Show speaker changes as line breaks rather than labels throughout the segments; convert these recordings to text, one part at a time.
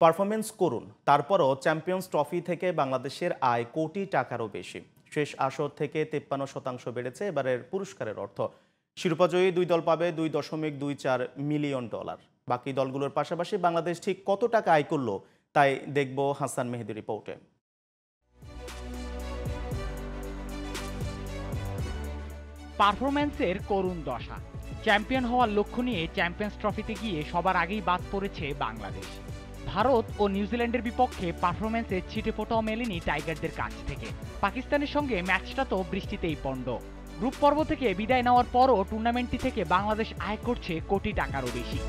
Performance করুন, তারপরও champions trophy থেকে বাংলাদেশের আয় কোটি টাকারও বেশি। শেষ আসর থেকে 53% বেড়েছে এবারের পুরস্কারের অর্থ। শিরোপাজয়ী দুই দল পাবে $2.24 মিলিয়ন। বাকি দলগুলোর পাশাপাশি বাংলাদেশ ঠিক কত টাকা আয় করলো তাই দেখব হাসান মেহেদী রিপোর্টে।
পারফরম্যান্সের করুণ দশা। চ্যাম্পিয়ন হওয়ার লক্ষ্য নিয়ে চ্যাম্পিয়ন্স ট্রফিতে গিয়ে সবার আগেই বাদ পড়েছে বাংলাদেশ। ভারত ও নিউজিল্যান্ডের বিপক্ষে পারফরম্যান্সে ছিটেফোঁটাও মেলেনি টাইগারদের কাছ থেকে। পাকিস্তানের সঙ্গে ম্যাচটা তো বৃষ্টিতেই পণ্ড। গ্রুপ পর্ব থেকে বিদায় নেওয়ার পরও টুর্নামেন্টটি থেকে বাংলাদেশ আয় করছে কোটি টাকারও বেশি।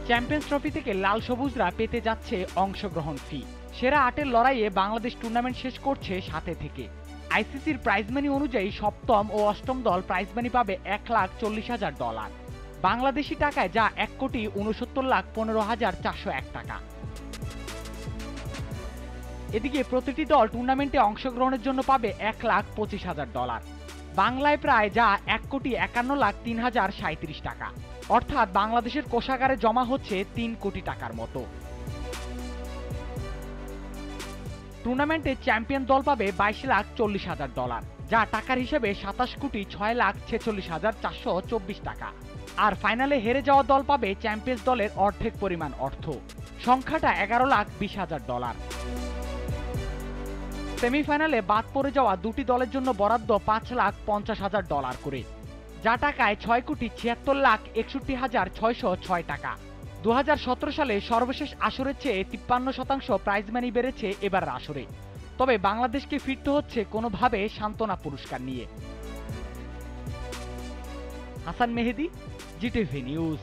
চ্যাম্পিয়ন্স ট্রফি থেকে লাল সবুজরা পেতে যাচ্ছে অংশগ্রহণ ফি। সেরা ৮-এর লড়াইয়ে বাংলাদেশ টুর্নামেন্ট শেষ করছে ৭ থেকে। আইসিসির প্রাইজ মানি অনুযায়ী সপ্তম ও অষ্টম দল প্রাইজ মানি পাবে $1,40,000। বাংলাদেশি টাকায় যা $1,69,15,401 টাকা। এদিকে প্রতিটি দল টুর্নামেন্টে অংশগ্রহণের জন্য পাবে $1,25,000, বাংলায় প্রায় যা $1,51,03,037 টাকা। অর্থাৎ বাংলাদেশের কোষাগারে জমা হচ্ছে ৩ কোটি টাকার মতো। টুর্নামেন্টে চ্যাম্পিয়ন দল পাবে $22,40,000, যা টাকার হিসেবে $27,46,424 টাকা। আর ফাইনালে হেরে যাওয়া দল পাবে চ্যাম্পিয়ন্স দলের অর্ধেক পরিমাণ অর্থ, সংখ্যাটা $11,20,000। সেমিফাইনালে বাদ পড়ে যাওয়া দুটি দলের জন্য বরাদ্দ $5,50,000 করে, যা টাকায় $6,76,61,606 টাকা। 2017 সালে সর্বশেষ আসরের চেয়ে 53% প্রাইজ মানি বেড়েছে এবারের আসরে। তবে বাংলাদেশকে ফিরতে হচ্ছে কোনোভাবে সান্ত্বনা পুরস্কার নিয়ে। হাসান মেহেদী, জিটিভি নিউজ।